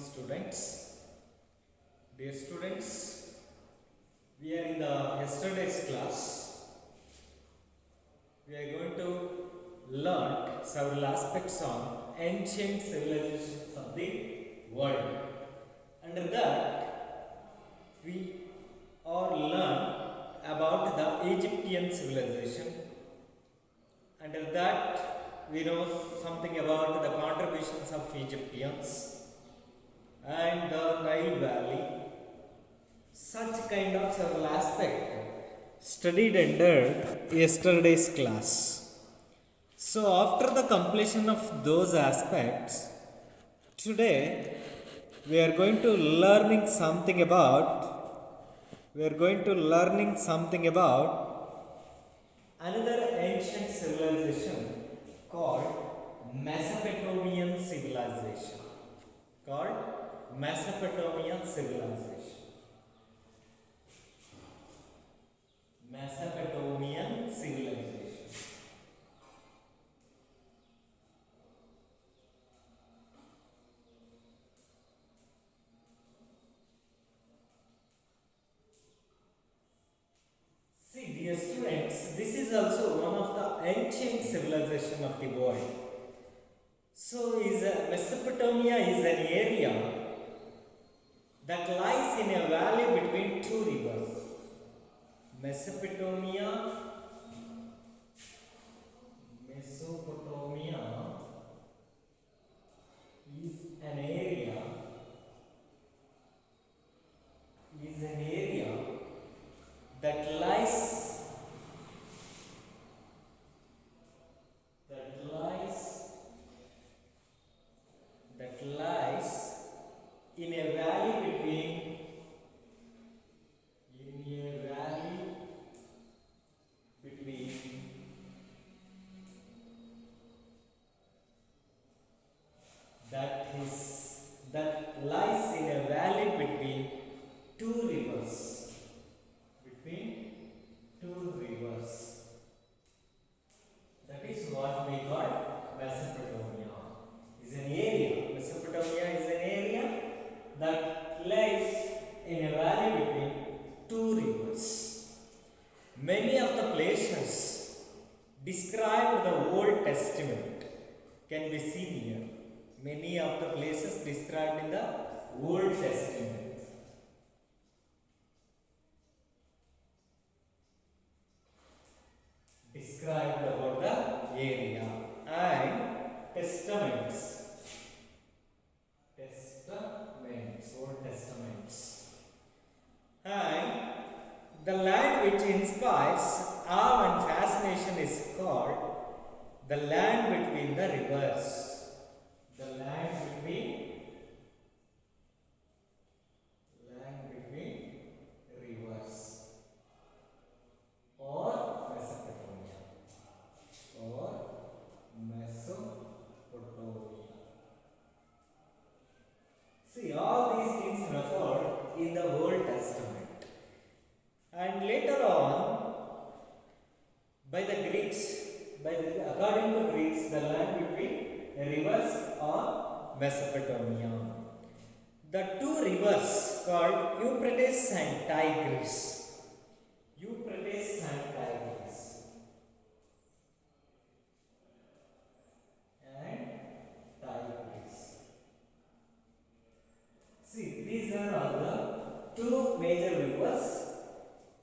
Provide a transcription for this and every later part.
students. Dear students, we are in the yesterday's class. We are going to learn several aspects on ancient civilizations of the world. Under that, we are learn about the Egyptian civilization. Under that, we know something about the contributions of Egyptians and the Nile Valley. Such kind of several aspects studied under yesterday's class. So after the completion of those aspects, today we are going to learning something about another ancient civilization called Mesopotamian civilization. Mesopotamian civilization. See, dear students, this is also one of the ancient civilization of the world. So, Mesopotamia is an area that lies in a valley between two rivers. Mesopotamia is an area that lies in a valley between that lies in a valley between two rivers. That is what we call Mesopotamia. Mesopotamia is an area that lies in a valley between two rivers. Many of the places described in the Old Testament can be seen here. Many of the places described in the Old Testament. Described about the area and testaments. Old Testaments. And the land which inspires awe and fascination is called the land between the rivers. The land between rivers, or Mesopotamia. See, all these things referred in the Old Testament. And later on, according to Greeks, the land between rivers or Mesopotamia. The two rivers called Euphrates and Tigris. See, these are all the two major rivers.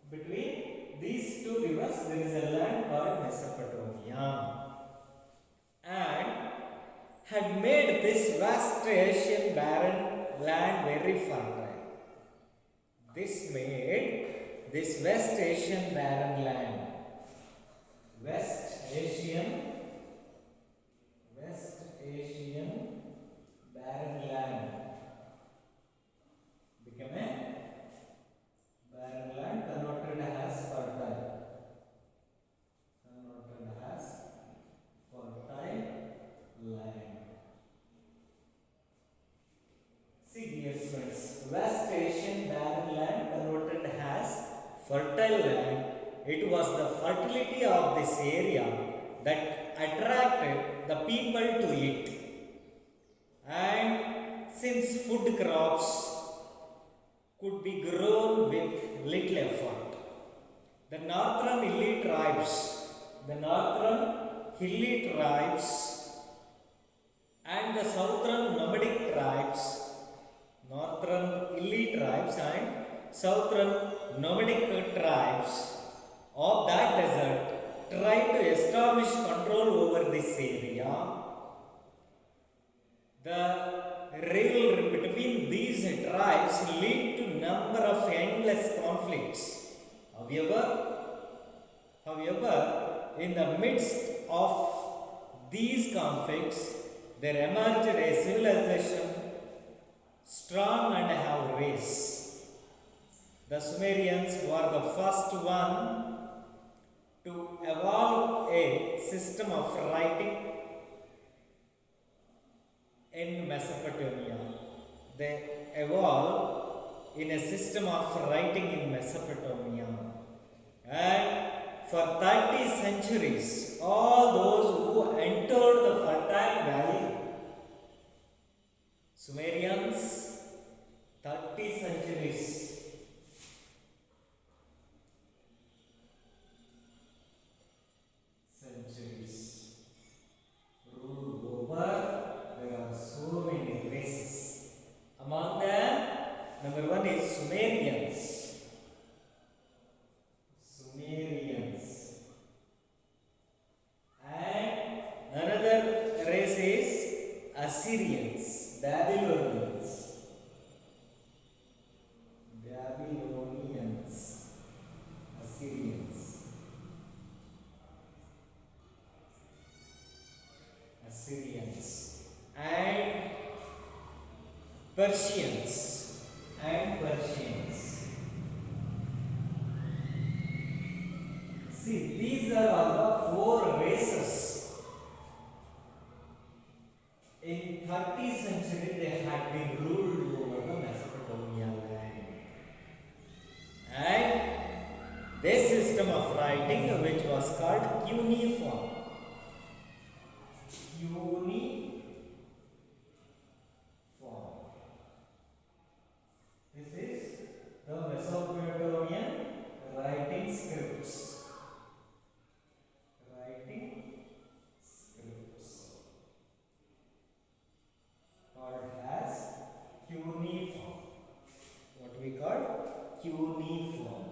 Between these two rivers, there is a land called Mesopotamia, and had made this vast Asian barren land very fertile. This made this West Asian barren land. West Asian barren land became a barren land converted as fertile. Land. See, dear friends, West Asian barren land converted as fertile land. It was the fertility of this area that attracted the people to it. And since food crops could be grown with little effort. The northern hilly tribes and the southern nomadic tribes, northern hilly tribes and southern nomadic tribes of that desert tried to establish control over this area. The rivalry between these tribes lead to number of endless conflicts. However, in the midst of these conflicts, there emerged a civilization strong and have race. The Sumerians were the first one to evolve a system of writing in Mesopotamia. They evolved in a system of writing in Mesopotamia. And for 30 centuries, all those who entered the fertile valley, Sumerians, 30 centuries, ruled over. There are so many races. Among them, number one is Sumerians. And another race is Assyrians, Babylonians. Assyrians and Persians. See, these are all the four races. In 30th century, they had been ruled over the Mesopotamia land. And this system of writing, which was called cuneiform. This is the Mesopotamian writing scripts. Called as cuneiform. What we call cuneiform.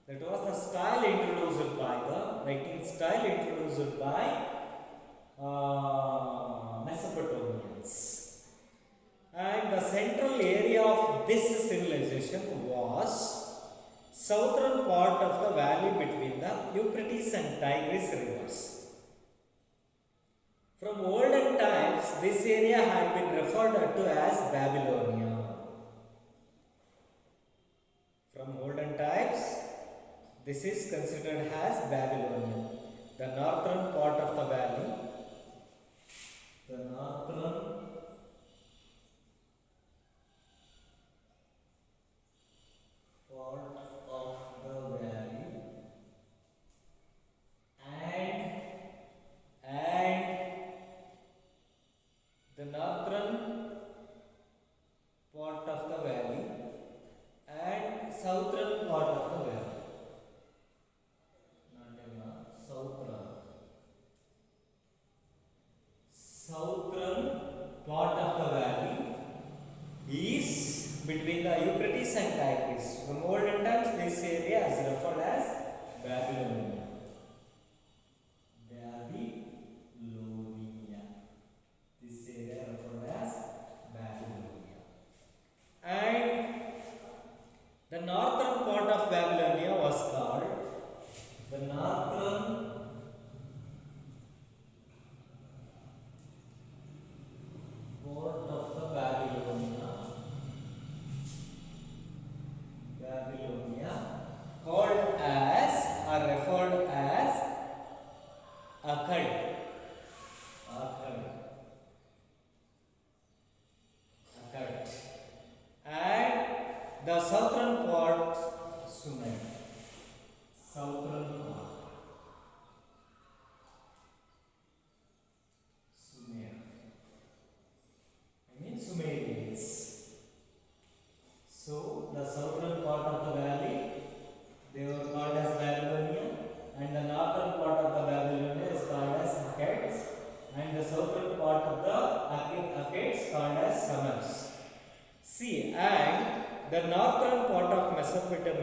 That was the style introduced by the writing style introduced by Mesopotamians. And the central area of this civilization was southern part of the valley between the Euphrates and Tigris rivers. From olden times, this area had been referred to as Babylonia. From olden times, this is considered as Babylonia. The northern part of the valley, southern part of the valley. Southern part of the valley is between the Euphrates and Tigris. From olden times, this area is referred as Babylonia. This area referred as Babylonia. And the northern part of Babylonia was called the northern part of the Babylonia, called as or referred as Akkad. And the southern part, Sumer. Sumerians.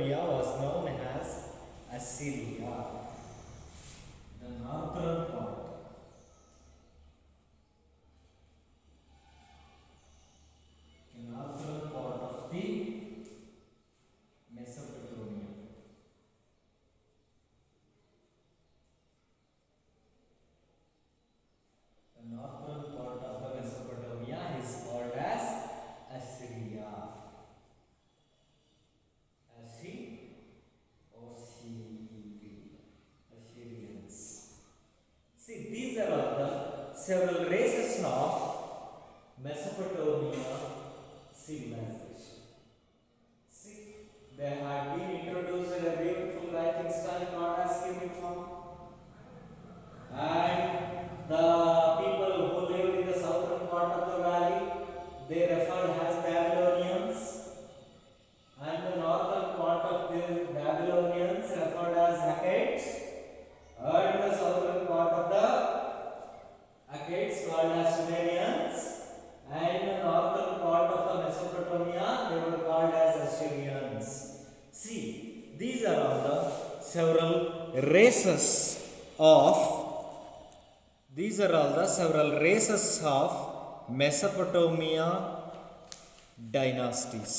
Mesopotamia was known as Assyria. The northern part. The northern part of the Mesopotamia. The northern part of the Mesopotamia is called as Assyria. Assyrians. See, these are all the several races of Mesopotamia civilization. See, they have been introduced in a beautiful writing style called as cuneiform, and the people who lived in the southern part of the valley, they referred as Babylonians, and the northern part of the Babylonians referred as Akkadians, and the southern part of the Akkadians called as Sumerians, and the northern part of the Mesopotamia they were called as Assyrians. See, these are all the several races of Mesopotamia dynasties,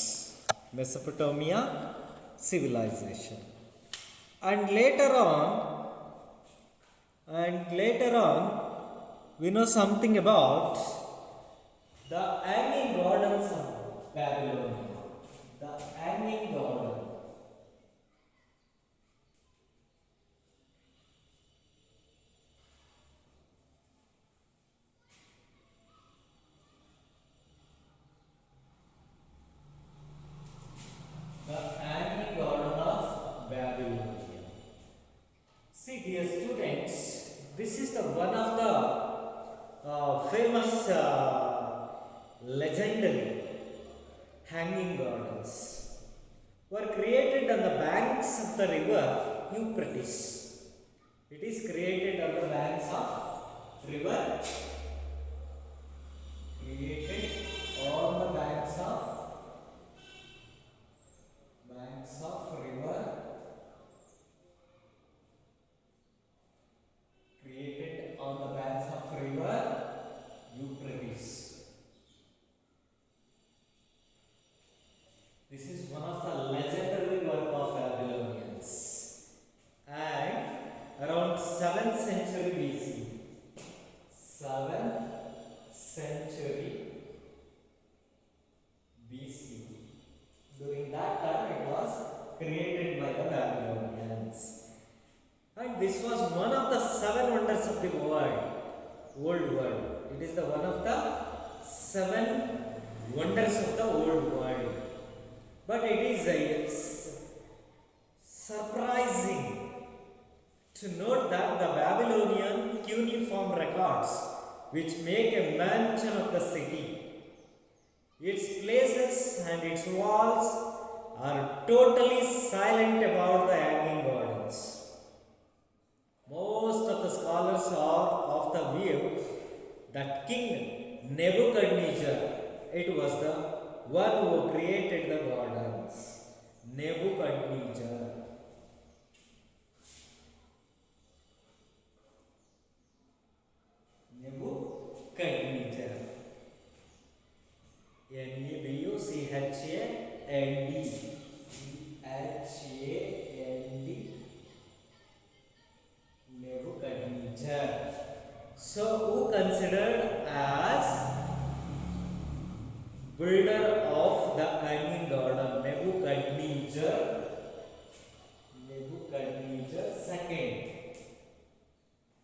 Mesopotamia civilization. And later on, we know something about the hanging gardens of Babylonia. The hanging garden. The hanging garden of Babylonia. See, dear students, this is the one of the famous legendary hanging gardens. Were created on the banks of the river Euphrates. It is created on the banks of river. Created on the banks of river. Created on the banks of river Euphrates. This is one of the legendary work of Babylonians. And around 7th century BC. 7th century BC. During that time it was created by the Babylonians. And this was one of the 7 wonders of the world, old world. It is the one of the 7 wonders of the old world. But it is surprising to note that the Babylonian cuneiform records, which make a mention of the city, its places and its walls are totally silent about the hanging gardens. Most of the scholars are of the view that King Nebuchadnezzar, it was the one who created the gardens. Nebuchadnezzar. Nebuchadnezzar. Nebuchadnezzar. Nebuchadnezzar. So, who considered as builder of the hanging garden? Nebuchadnezzar. Nebuchadnezzar second.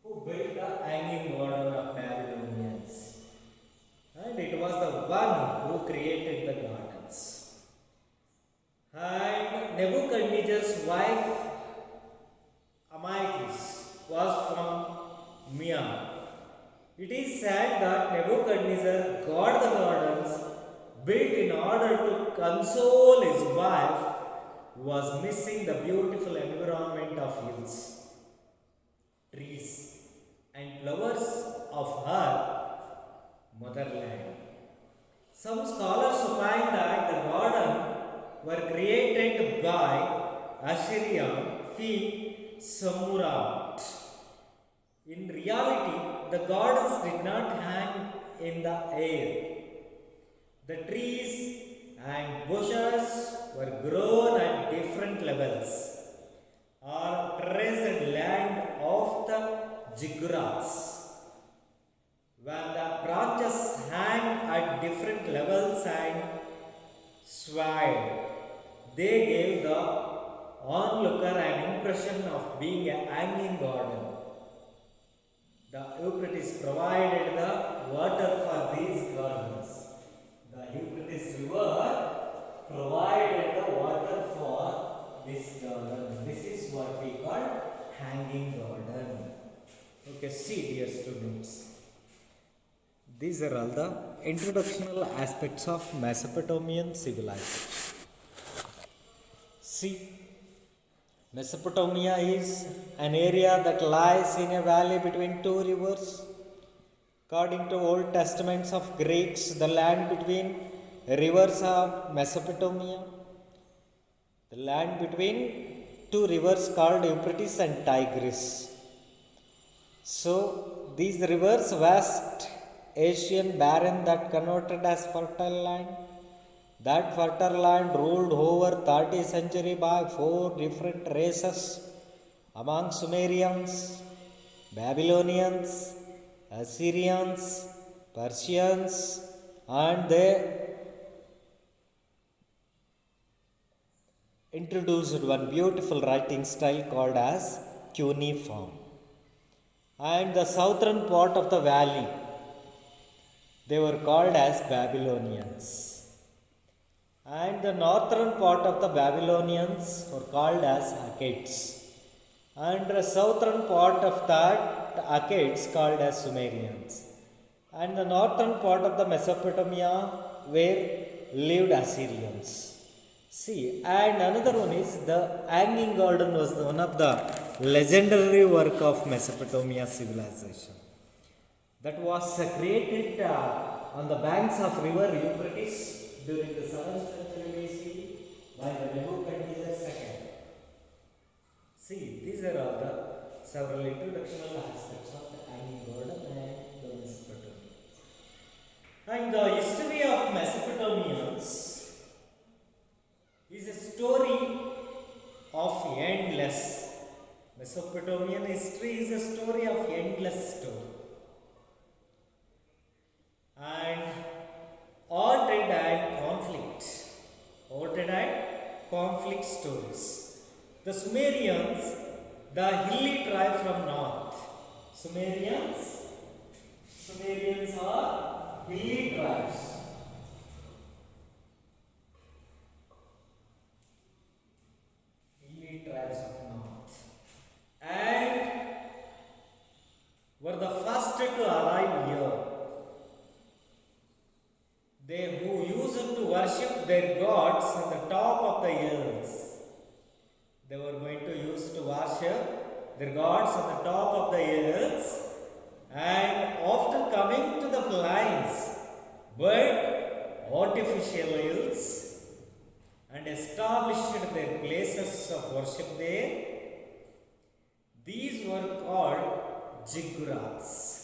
Who built the hanging garden of Babylonians? And it was the one who created the gardens. And Nebuchadnezzar's wife Amytis was from Mia. It is said that Nebuchadnezzar got the gardens built in order to console his wife who was missing the beautiful environment of hills, trees, and flowers of her motherland. Some scholars opine that the garden were created by Assyrian king Samurat. In reality, the gardens did not hang in the air. The trees and bushes were grown at different levels or terraced land of the ziggurats. When the branches hang at different levels and swayed, they gave the onlooker an impression of being a hanging garden. The Euphrates provided the water for these gardens. The Euphrates river provided the water for this garden. This is what we call hanging garden. Okay, see dear students. These are all the introductional aspects of Mesopotamian civilization. See, Mesopotamia is an area that lies in a valley between two rivers. According to Old Testaments of Greeks, the land between rivers of Mesopotamia, the land between two rivers called Euphrates and Tigris. So, these rivers vast Asian barren that converted as fertile land. That fertile land ruled over 30th century by four different races among Sumerians, Babylonians, Assyrians, Persians, and they introduced one beautiful writing style called as cuneiform. And the southern part of the valley, they were called as Babylonians. And the northern part of the Babylonians were called as Akkadians. And the southern part of that Akkadians called as Sumerians. And the northern part of the Mesopotamia where lived Assyrians. See, and another one is the Hanging Garden was one of the legendary work of Mesopotamia civilization. That was created on the banks of river Euphrates during the 7th century BC by the Nebuchadnezzar II. See, these are all the several introductional aspects of the Hanging Garden and the Mesopotamia. And the history of Mesopotamians is a story of endless. Mesopotamian history is a story of endless story. And ordered and conflict stories. The Sumerians, the hilly tribe from north. Sumerians are hilly tribes. Hilly tribes of north. And were the first to arrive here. They who used to worship their gods on the top of the hills. They were going to use to worship their gods on the top of the hills, and after coming to the plains, but artificial hills, and established their places of worship there. These were called ziggurats.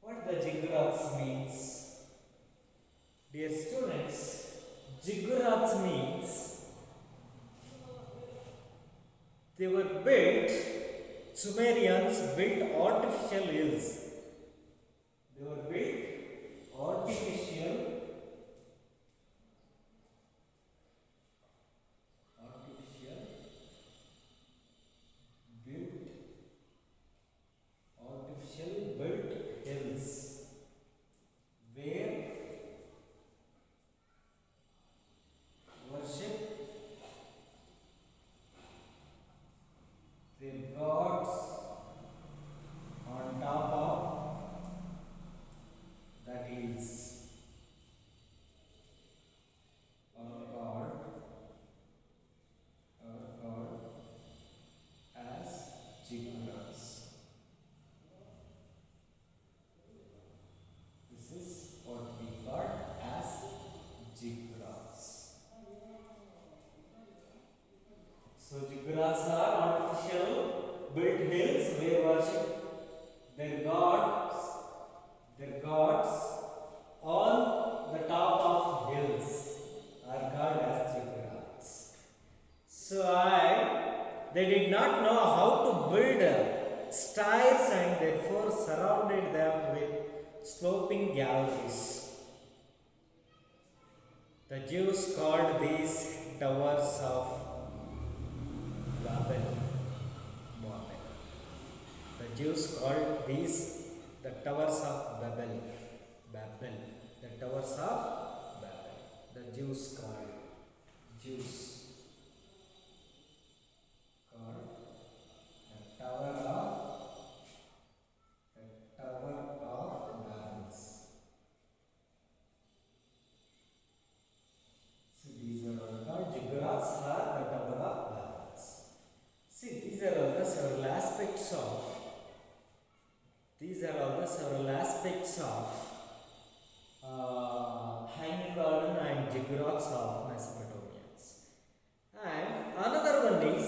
What the ziggurats means? Dear students, ziggurats means they were built, Sumerians built artificial hills. They were built artificial built hills where worship their gods on top of and therefore surrounded them with sloping galleries. The Jews called these towers of Babel. The Jews called these the towers of Babel. The towers of Babel. The Jews called the tower of Babel. So these are all called ziggurats or the tower of Babel. See, these are all the several aspects of hanging garden and ziggurats of Mesopotamians. And another one is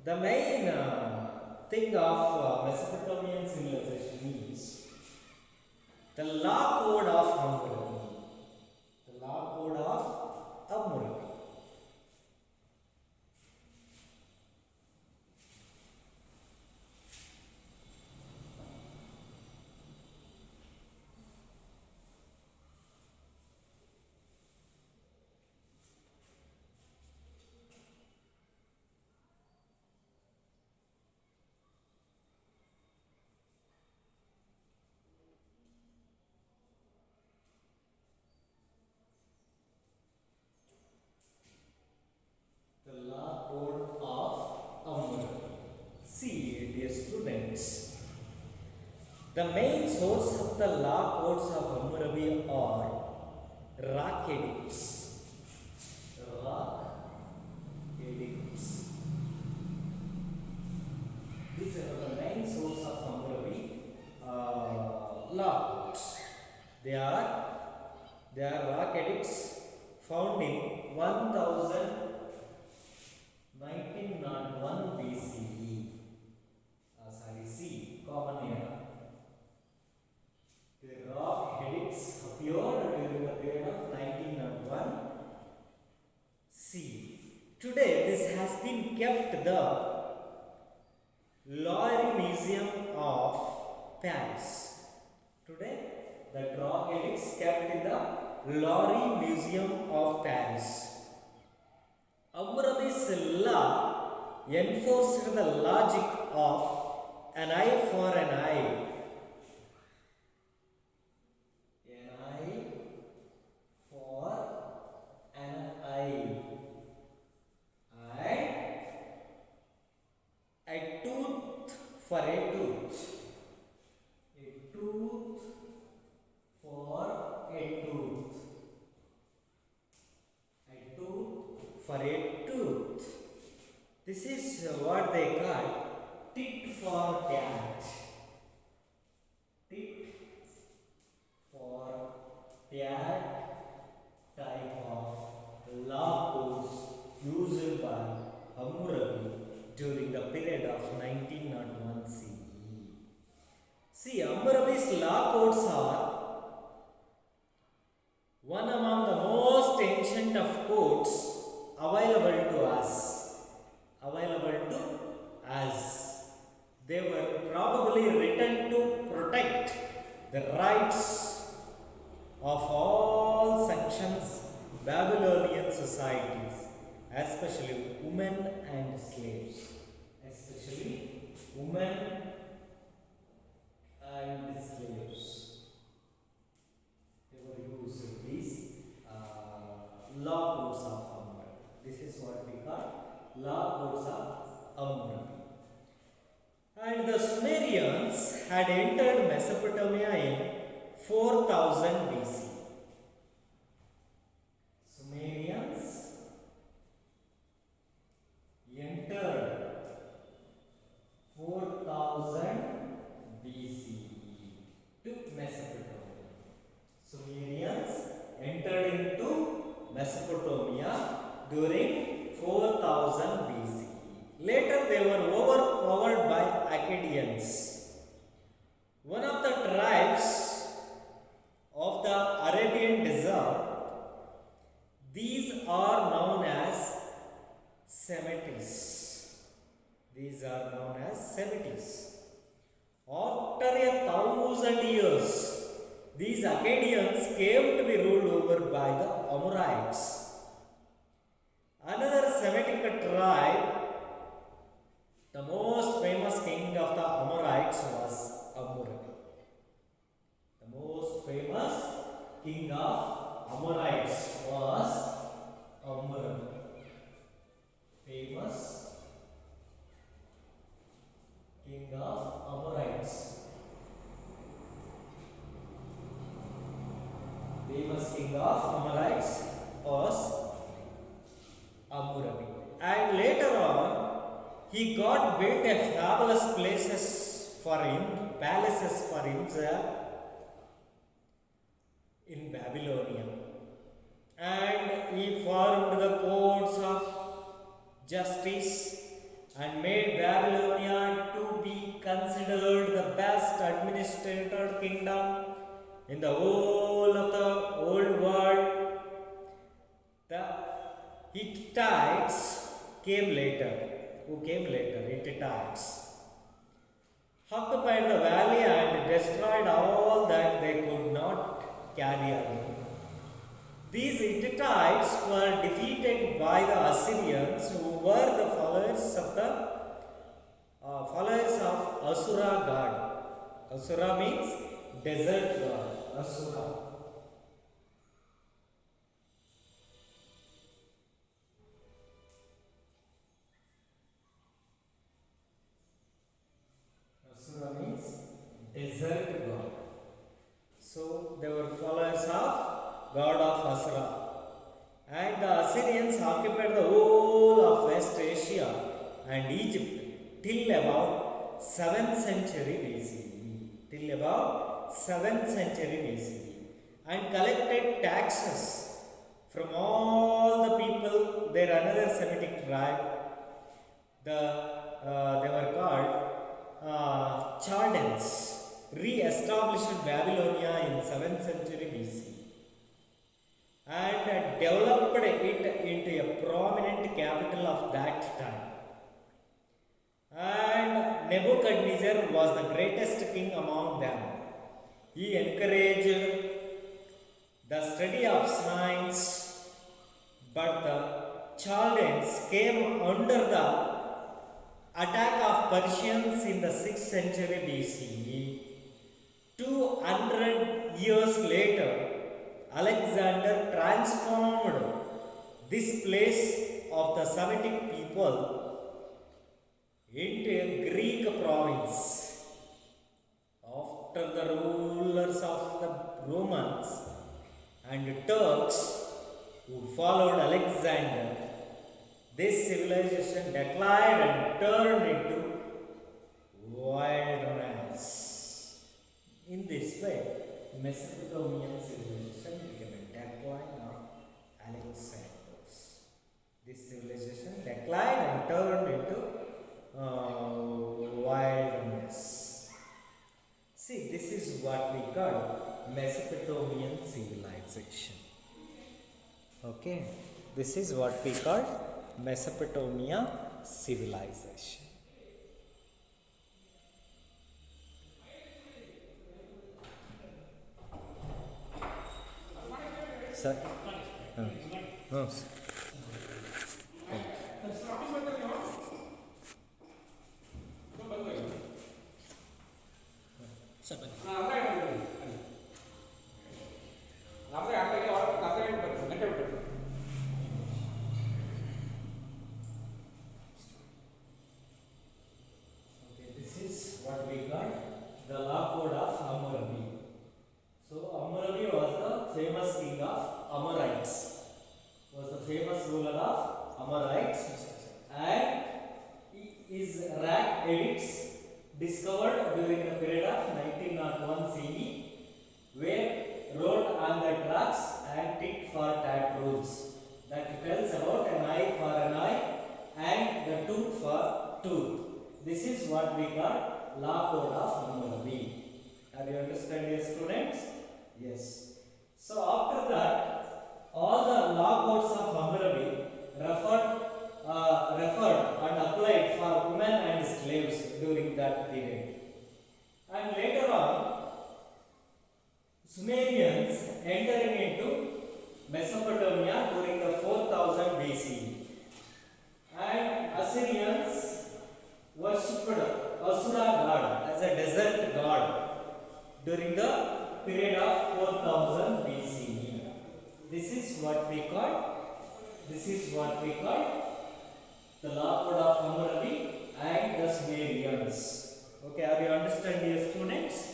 the main thing of Mesopotamian civilization is the law code of Hammurabi. The law code of Hammurabi. The law code of Hammurabi. See, dear students, the main source of the law codes of Hammurabi are rock edicts. These are the main source of Hammurabi law codes. They are rock edicts found in 1901 BCE. C. Common era. The rock edicts appeared during the period of 1901 C. Today, this has been kept the Louvre Museum of Paris. Today, the rock edicts kept in the Louvre Museum of Paris. Hammurabi's law enforced the logic of an eye for an eye. An eye for an eye. And a tooth for a tooth. A tooth for a tooth. A tooth for a tooth. This is what they call tit for tat. Tit for tat type of law codes used by Hammurabi during the period of 1901 CE. See, Hammurabi's law codes are one among the most ancient of codes available to us. They were probably written to protect the rights of all sections Babylonian societies, especially women and slaves. They were used these law codes of Hammurabi. This is what we call law codes of Hammurabi. And the Sumerians had entered Mesopotamia in 4000 BC. Sumerians entered 4000 BCE to Mesopotamia. Sumerians entered into Mesopotamia during 4000 BCE. Later they were overpowered by Akkadians. One of the tribes of the 1,000 years, these Akkadians came to be ruled over by the Amorites. Another Semitic tribe, the most famous king of the Amorites was Hammurabi. The most famous king of Amorites was Hammurabi. Famous king of Amorites. Famous king of Amorites was Hammurabi. And later on, he got built a fabulous palaces for himself in Babylonia. And he formed the courts of justice and made Babylonia to be considered the best administered kingdom in the whole of the old world. The Hittites came later. Who came later? Hittites occupied the valley and destroyed all that they could not carry away. These Hittites were defeated by the Assyrians, who were the followers of Asura god. Asura means desert god. Asura. Asura means desert god. So they were followers of god of Asura. And the Assyrians occupied the whole of West Asia and Egypt till about 7th century BCE. Till about 7th century BCE. And collected taxes from all the people. There another Semitic tribe. They were called Chaldeans. Re-established Babylonia in 7th century BC and developed it into a prominent capital of that time. And Nebuchadnezzar was the greatest king among them. He encouraged the study of science, but the Chaldeans came under the attack of Persians in the 6th century BCE. 200 years later, Alexander transformed this place of the Semitic people into a Greek province. After the rulers of the Romans and Turks who followed Alexander, this civilization declined and turned into wilderness. In this way, Mesopotamian civilization became a decline of Alexander's. This civilization declined and turned into wilderness. See, this is what we call Mesopotamian civilization. Okay, this is what we call Mesopotamia civilization. Sir? No, sir. This is what we got, the law code of Hammurabi. So Hammurabi was the famous king of Amorites, was the famous ruler of Amorites, and his rack edicts discovered during the period of 1901 CE were wrote on the tracks and tit for tat rules that tells about an eye for an eye and the tooth for tooth. This is what we call law code of Hammurabi. Have you understand, dear students? Yes. So after that, all the law codes of Hammurabi referred and applied for women and slaves during that period. And later on, during the period of 4000 BCE. This is what we call the Lockwood of Hammurabi and the Sumerians. Okay, are you understand, dear students?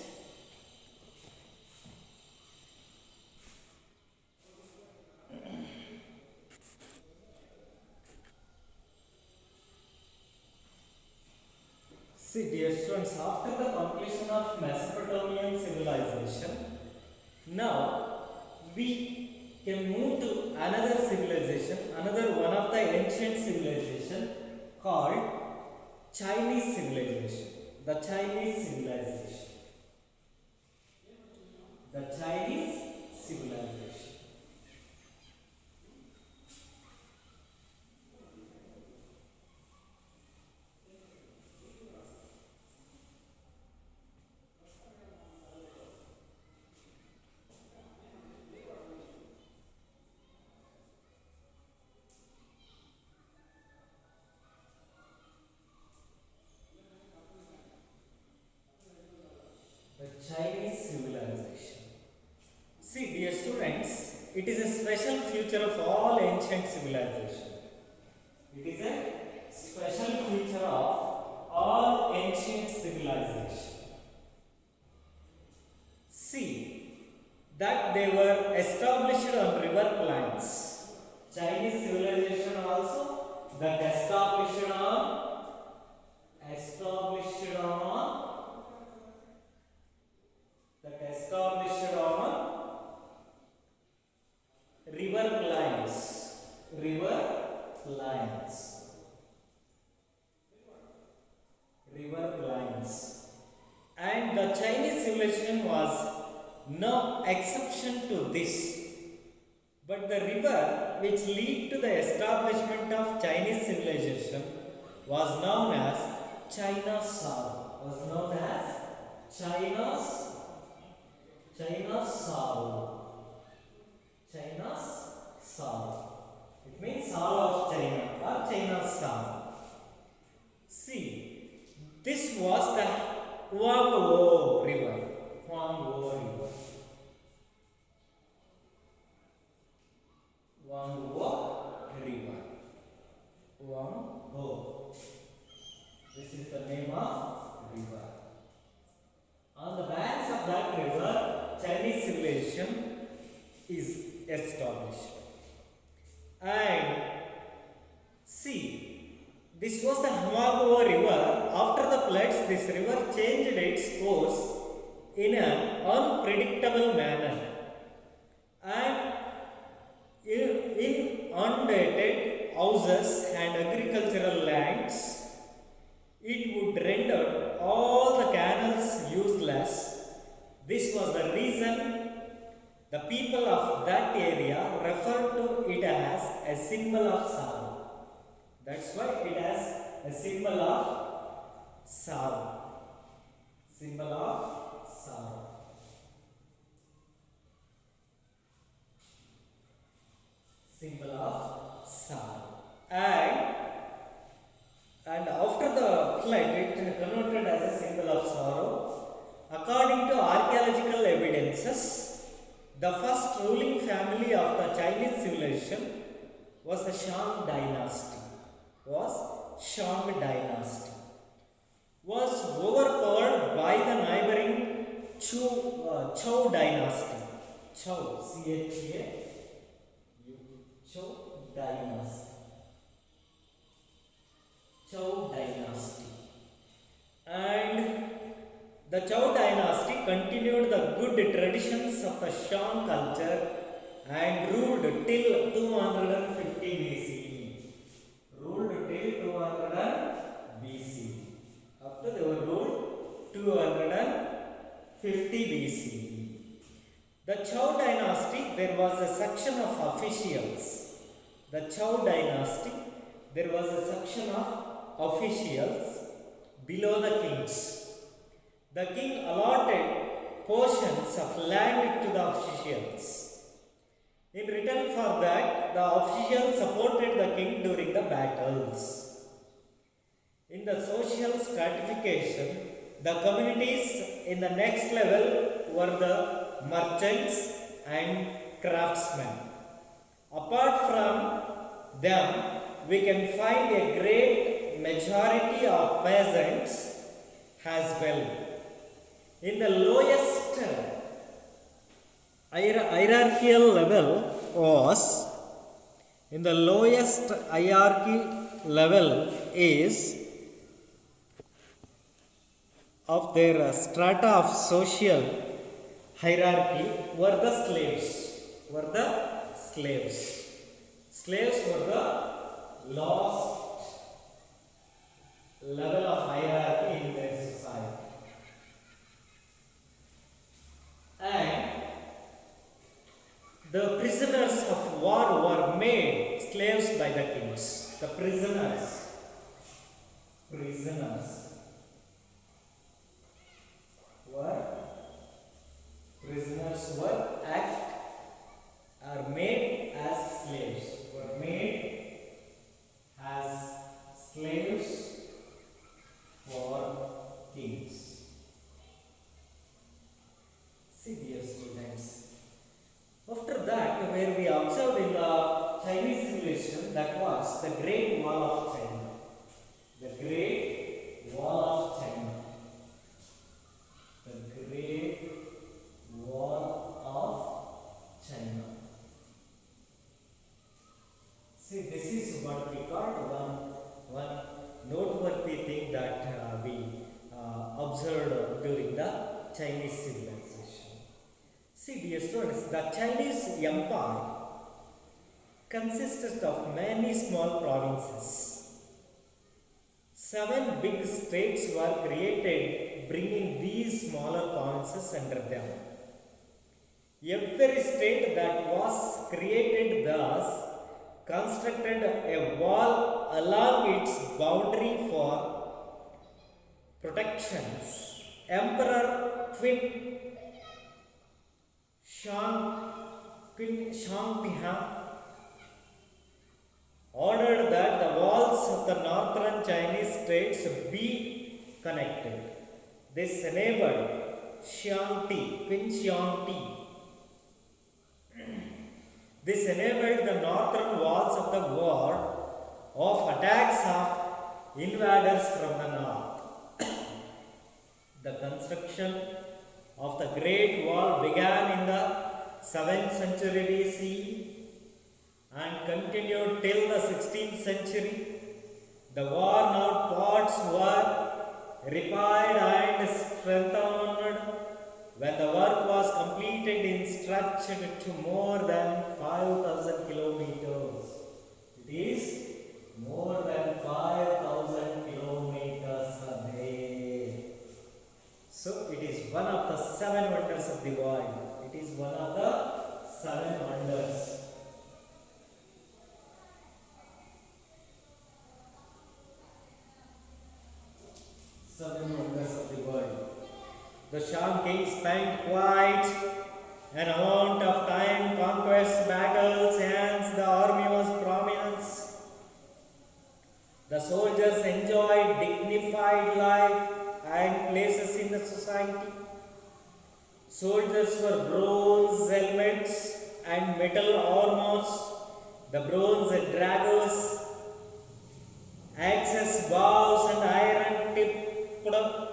See, dear students, after the completion of Mesopotamian civilization, now we can move to another civilization, another one of the ancient civilization called Chinese civilization. The Chinese civilization. The Chinese civilization. Chinese civilization. See, dear students, it is a special feature of all ancient civilization. It is a special feature of all ancient civilization. See, that they were established on river plains. Chinese civilization also that established on river lines. And the Chinese civilization was no exception to this. But the river which led to the establishment of Chinese civilization was known as China's Sorrow. China's Sorrow. It means Sorrow of China or China's Sorrow. See, this was the Huanghe River. This is the name of river. On the banks of that river, Chinese civilization is established. And see, this was the Huanghe River. After the floods, this river changed its course in an unpredictable manner. And in inundated houses and agricultural lands, it would render all the canals useless. This was the reason the people of that area referred to it as a symbol of sorrow. That's why it has a symbol of sorrow. And after the flood, it connoted as a symbol of sorrow. According to archaeological evidences, the first ruling family of the Chinese civilization was the Shang dynasty. Was overpowered by the neighboring Zhou dynasty. Zhou dynasty. And the Zhou dynasty continued the good traditions of the Shang culture and ruled till 250 BCE. After they were ruled 250 BCE. The Zhou dynasty, there was a section of officials. Below the kings. The king allotted portions of land to the officials. In return for that, the officials supported the king during the battles. In the social stratification, The communities in the next level were the merchants and craftsmen. Apart from them, we can find a great majority of peasants as well. In the lowest hierarchical level was, in the lowest hierarchy level is of their strata of social hierarchy were the slaves. Were the slaves. Slaves were the lowest level of hierarchy in their society. And the prisoners of war were made slaves by the kings. The prisoners were made as slaves. Were made as slaves for kings. See, dear students, after that, where we observed in the Chinese civilization, that was the Great Wall of China. The Great Wall of China. The Great Wall of China. See, this is what we call one noteworthy thing that we observed during the Chinese civilization. See, dear students, the Chinese empire consisted of many small provinces. 7 big states were created, bringing these smaller provinces under them. Every state that was created thus constructed a wall along its boundary for protections. Emperor Qin Shang ordered that the walls of the northern Chinese states be connected. This enabled Qin Shang This enabled the northern walls of the world of attacks of invaders from the north. The construction of the Great Wall began in the 7th century BC and continued till the 16th century. The worn out parts were repaired and strengthened. When the work was completed, it stretched to more than 5,000 kilometers. It is more than 5,000 kilometers a day. So it is one of the 7 wonders of the world. It is one of the 7 wonders. Seven wonders of the world. The Shang king spent quite an amount of time conquest battles, hence the army was prominence. The soldiers enjoyed dignified life and places in the society. Soldiers wore bronze helmets and metal armors. The bronze daggers, axes, bows, and iron-tipped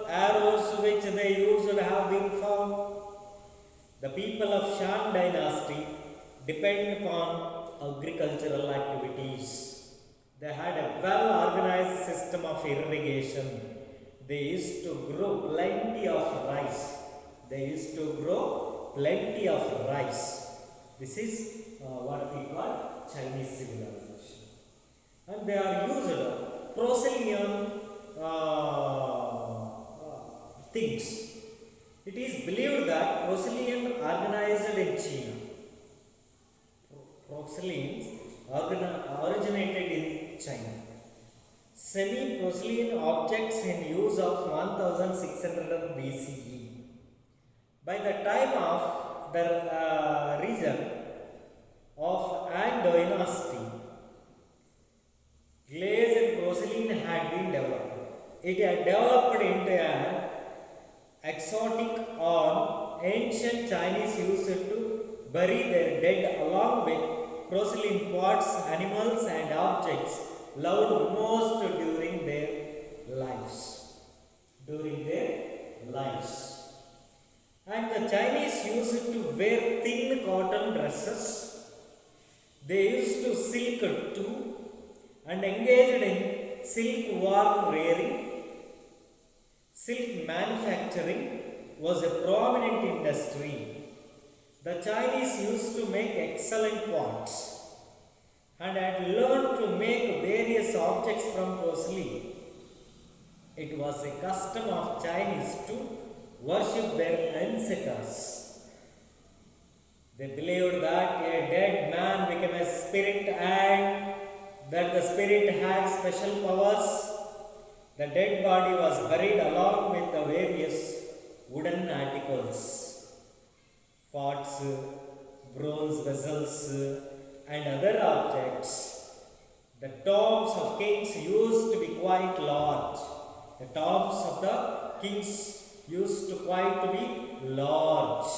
arrows which they used have been found. The people of Shang dynasty depend upon agricultural activities. They had a well-organized system of irrigation. They used to grow plenty of rice. This is what we call Chinese civilization. And they are used porcelain things. It is believed that porcelain originated in China. Porcelain originated in China. Semi-porcelain objects in use of 1600 BCE. By the time of the region of Han dynasty, glazed porcelain had been developed. It had developed into an exotic on ancient Chinese used to bury their dead along with porcelain pots, animals and objects loved most during their lives. During their lives. And the Chinese used to wear thin cotton dresses. They used to silk too and engaged in silk worm rearing. Silk manufacturing was a prominent industry. The Chinese used to make excellent pots and had learned to make various objects from porcelain. It was a custom of Chinese to worship their ancestors. They believed that a dead man became a spirit and that the spirit had special powers. The dead body was buried along with the various wooden articles, pots, bronze vessels, and other objects. The tombs of kings used to be quite large. The tombs of the kings used to be large.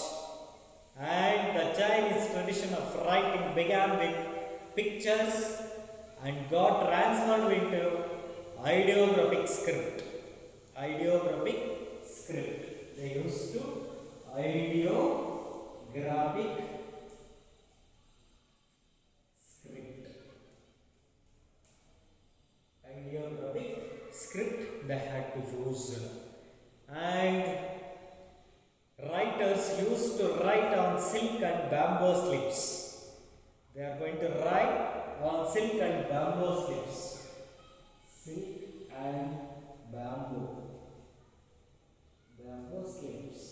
And the Chinese tradition of writing began with pictures and got transferred into ideographic script. Ideographic script. They used to ideographic script. Ideographic script they had to use. And writers used to write on silk and bamboo slips. They are going to write on silk and bamboo slips. Silk and bamboo slips.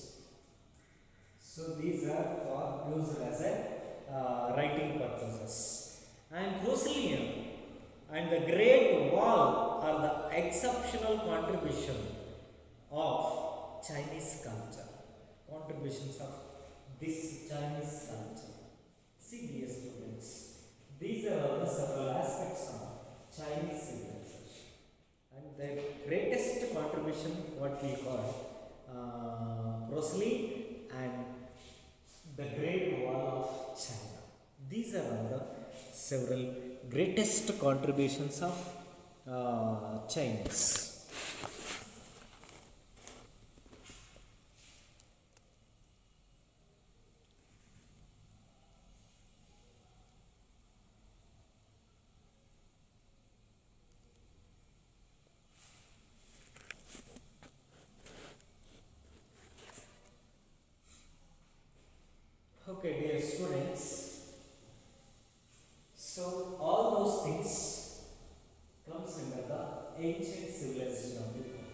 So these are for used as a writing purposes. And porcelain and the Great Wall are the exceptional contribution of Chinese culture. Contributions of this Chinese culture. See, dear students, these are all the several aspects of Chinese civilization. And the greatest contribution, what we call porcelain and the Great Wall of China. These are all the several greatest contributions of Chinese. Okay, dear students, so all those things comes under the ancient civilization of the world.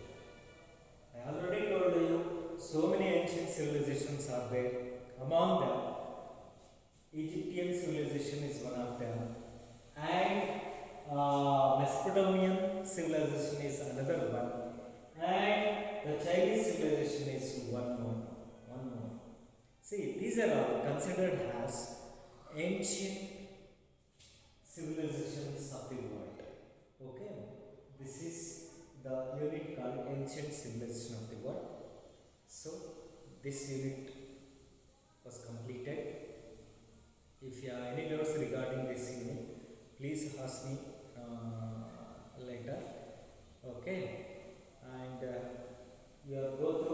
I already told you so many ancient civilizations are there. Among them, Egyptian civilization is one of them, and Mesopotamian civilization is another one, and the Chinese civilization is one more. See, these are all considered as ancient civilizations of the world. Okay, this is the unit called ancient civilization of the world. So, this unit was completed. If you have any doubts regarding this unit, please ask me later. Okay, and we will go through